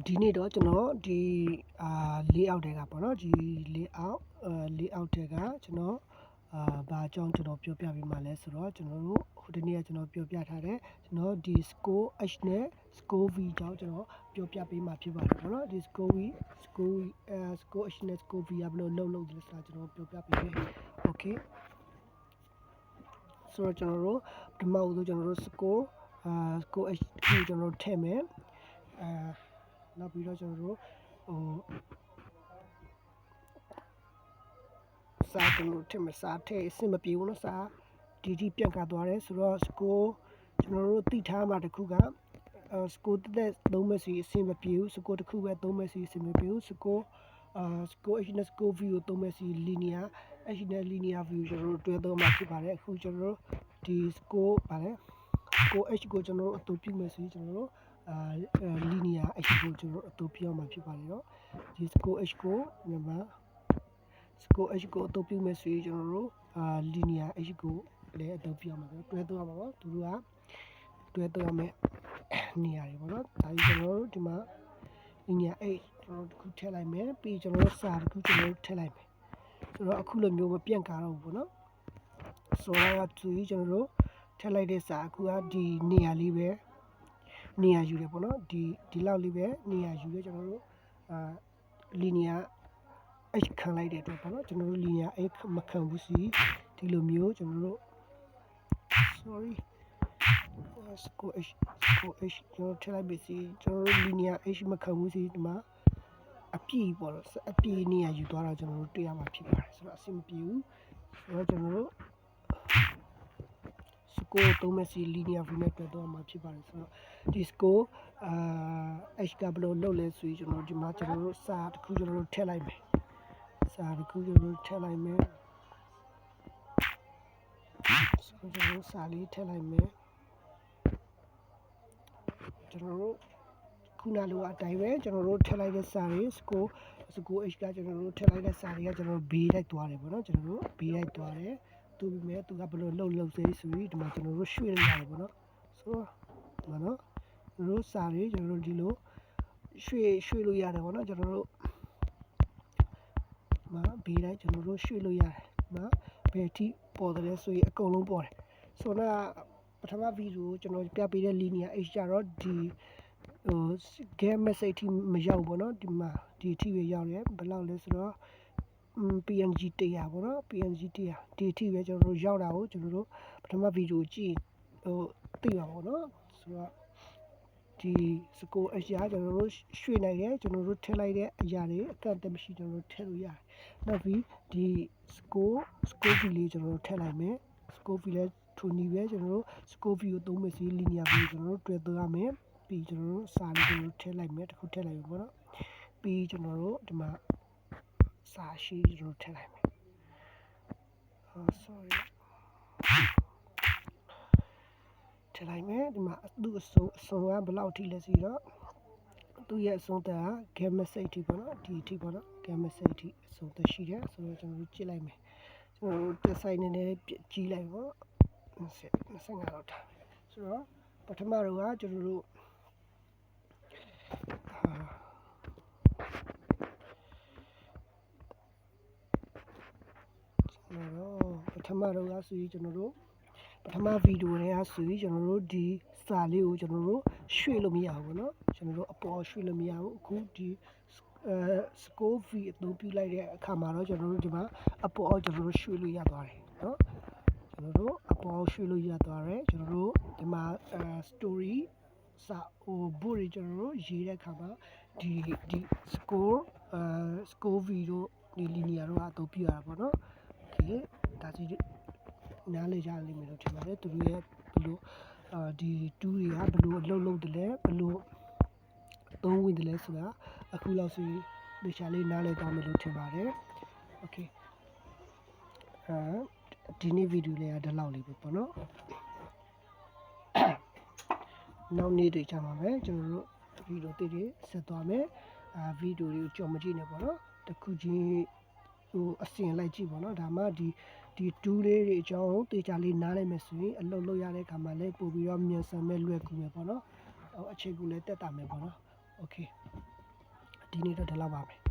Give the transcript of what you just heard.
ဒီနေ့တော့ကျွန်တော်ဒီlayout တွေကပေါ့နော်ဒီ layout တွေကကျွန်တော်ဘာအကြောင်းကျွန်တော်ပြောပြပေးမှာလဲဆိုတော့ကျွန်တော်တို့ဟိုတနေ့ကကျွန်တော်ပြောပြထားတယ်ကျွန်တော်ဒီ score h နဲ့ score v အကြောင်းကျွန်တော်ပြောပြပေးမှာဖြစ်ပါတယ်ပေါ့နော်ဒီ score h နဲ့ score v ကဘယ်လိုလုပ်လဲဆိုတာကျွန်တော်ပြောပြပေးမယ် okay ဆိုတော့ကျွန်တော်တို့ဒီမှာဦးကျွန်တော်တို့ score h ကိုကျွန်တော်ထည့်မယ်နောက်ပြီးတော့ကျွန်တော်တို့စာကျွန်တော်ထည့်မယ်စာထည့်အဆင်မပြေဘူးနော်စာဒီပြန်ကသွားတယ်ဆိုတော့ score ကျွန်တော်တို့သိထားမှာတခုကscore တက်သုံးမဲ့စီအဆင်မပြေဘူး score တစ်ခုပဲသုံးမဲ့စီအဆင်မပြေဘူး score h နဲ့ score v ကိုသုံးမဲ့စီ linear h နဲ့ linear view ကျွန်တော်တို့တွဲသုံးမှာဖြစ်ပါတယ်အခုကျွန်တော်တို့ဒီ score ပါလေ score h ကိုကျွန်တော်တို့အတူပြုမဲ့စီကျွန်တော်တို့linear h ကိုကျွန်တော်အတူပြုမှာဖြစ်ပါတယ်နော်ဒီ score h ကိုမြန်မာ score h ကိုအတူပြုမဲ့စီကျွန်တော်တို့linear h ကိုလည်းအတူပြုမှာတွဲသုံးရမှာပေါ့သူတို့ကတွဲသုံးရမယ်နေရာတွေပေါ့နော်ဒါကြီးကျွန်တော်တို့ဒီမှာ linear h ကျွန်တော်တို့တစ်ခုထည့်လိုက်မယ်ပြီးကျွန်တော်တို့စာတစ်ခုကျွန်တော်တို့ထည့်လိုက်မယ်ဆိုတော့အခုလိုမျိုးမပြန့်ကားတော့ဘူးပေါ့နော်ဆိုတော့သူကြီးကျွန်တော်တို့ထည့်လိုက်တဲ့စာအခုကဒီနေရာလေးပဲနေရာယူတယ်ပေါ့နော်ဒီလောက်လေးပဲနေရာယူတယ်ကျွန်တော်တို့linear h ခံလိုက်တဲ့အတွက်ပေါ့နော်ကျွန်တော်တို့ linear h မခံဘူးစီဒီလိုမျိုးကျွန်တော်တို့ sorry score h ကျွန်တော်ထည့်လိုက်ပြီစီကျွန်တော်တို့ linear h မခံဘူးစီဒီမှာအပြည့်ပေါ့နော်အပြည့်နေရာယူသွားတာကျွန်တော်တို့တွေ့ရမှာဖြစ်ပါတယ်ဆိုတော့အဆင်မပြေဘူးဆိုတော့ကျွန်တော်တို့ score သုံးမဲ့စီ linear view နဲ့တွဲတော့မှာဖြစ်ပါတယ်ဆိုတော့ဒီ score h ကဘယ်လိုလုပ်လဲဆိုရင်ကျွန်တော်ဒီမှာကျွန်တော်တို့စာတစ်ခုကျွန်တော်တို့ထည့်လိုက်မယ်စာတစ်ခုကျွန်တော်တို့ထည့်လိုက်မယ်ဆိုတော့ကျွန်တော်တို့စာလေးထည့်လိုက်မယ်ကျွန်တော်တို့ခုနလိုအတိုင်းပဲကျွန်တော်တို့ထည့်လိုက်တဲ့စာတွေ score h ကကျွန်တော်တို့ထည့်လိုက်တဲ့စာတွေကကျွန်တော်တို့ဘေးလိုက်သွားတယ်ပေါ့နော်ကျွန်တော်တို့ဘေးလိုက်သွားတယ်သူပြီးမဲ့သူကဘယ်လိုလုပ်စေဆိုပြီးဒီမှာကျွန်တော်တို့ရွှေ့လိုက်ရတယ်ပေါ့နော်ဆိုတော့ဒီမှာနော်ကျွန်တော်တို့စာတွေကျွန်တော်တို့ဒီလိုရွှေ့လို့ရတယ်ပေါ့နော်ကျွန်တော်တို့မှာဘေးလိုက်ကျွန်တော်တို့ရွှေ့လို့ရတယ်မှာဘယ်ထိပေါ်တယ်ဆိုရင်အကုန်လုံးပေါ်တယ်ဆိုတော့ပထမဗီဒီယိုကျွန်တော်ပြပေးတဲ့ linear h ကြတော့ဒီ get message ထိမရောက်ဘူးเนาะဒီမှာဒီအထိပဲရောက်တယ်ဘယ်လောက်လဲဆိုတော့ png 100ပေါ့နော် png 100ဒီအထိပဲကျွန်တော်တို့ရောက်တာကိုကျွန်တော်တို့ပထမဗီဒီယိုကြည့်သိပါပေါ့နော်ဆိုတော့ဒီ score h ရကျွန်တော်တို့ရွှေ့နိုင်တယ်ကျွန်တော်တို့ထည့်လိုက်တဲ့အရာတွေအကန့်အသတ်မရှိကျွန်တော်တို့ထည့်လို့ရတယ်နောက်ပြီးဒီ score v လေးကျွန်တော်တို့ထည့်လိုက်မယ် score v လည်းထိုနည်းပဲကျွန်တော်တို့ score v ကိုသုံးမယ်စီ linear view ကျွန်တော်တို့တွဲသုံးရမယ်ပြီးကျွန်တော်တို့စာလေးကျွန်တော်တို့ထည့်လိုက်မယ်တစ်ခုထည့်လိုက်မယ်ပေါ့နော်ပြီးကျွန်တော်တို့ဒီမှာစာရှိကျွန်တော်ထည့်လိုက်မယ်sorry ထည့်လိုက်မယ်ဒီမှာသူ့အစုံကဘယ်လောက်ထိလဲဆိုတော့သူ့ရဲ့အစုံတန်းက get message ထိပေါ့နော်ဒီထိပေါ့နော် get message ထိအစုံတန်းရှိတယ်ဆိုတော့ကျွန်တော်တို့ကြည့်လိုက်မယ်ကျွန်တော်တို့တက်ဆိုင်နေနေကြည့်လိုက်ပေါ့25လောက်ထားဆိုတော့ပထမတော့ကကျွန်တော်တို့ပထမတော့ကဆိုရင်ကျွန်တော်တို့ပထမဗီဒီယိုတွေကဆိုရင်ကျွန်တော်တို့ဒီစာလေးကိုကျွန်တော်တို့ရွှေ့လို့မရဘူးเนาะကျွန်တော်တို့အပေါ်ရွှေ့လို့မရဘူးအခုဒီscore v အသုံးပြုလိုက်တဲ့အခါမှာတော့ကျွန်တော်တို့ဒီမှာအပေါ်ကျွန်တော်တို့ရွှေ့လို့ရသွားတယ်เนาะကျွန်တော်တို့အပေါ်ရွှေ့လို့ရသွားတယ်ကျွန်တော်တို့ဒီမှာstory စာbook တွေကျွန်တော်တို့ရေးတဲ့အခါမှာဒီ score v တို့ဒီ linear တို့အသုံးပြုရတာပေါ့เนาะဒီဒါကြီးနားလေကြလိမ့်မယ်လို့ထင်ပါတယ်သူတို့ရဲ့ဘလို့ဒီ2တွေကဘလို့အလုပ်လုပ်တယ်လဲဘလို့သုံးဝင်တယ်လဲဆိုတာအခုလောက်ဆိုလေရှာလေးနားလေသွားမယ်လို့ထင်ပါတယ်โอเคဒီနေ့ဗီဒီယိုလေးကဒီလောက်လေးပဲပေါ့နော်နောက်နေ့တွေကြာမှာပဲကျွန်တော်တို့ဗီဒီယိုတွေဆက်သွားမယ်ဗီဒီယိုတွေကိုကြော်မကြည့်နဲ့ပေါ့နော်တခုချင်းအစင်လိုက်ကြည့်ပေါ့နော်ဒါမှဒီ2လေးတွေအကြောင်းတေချာလေးနားလိုက်မယ်ဆိုရင်အလုပ်လုပ်ရတဲ့အခါမှာလည်းပို့ပြီးတော့မြန်ဆန်မဲ့လွယ်ကူမယ်ပေါ့နော်အချိန်ကူလည်းတက်တာမယ်ပေါ့နော် โอเคဒီနေ့တော့ဒီလောက်ပါပဲ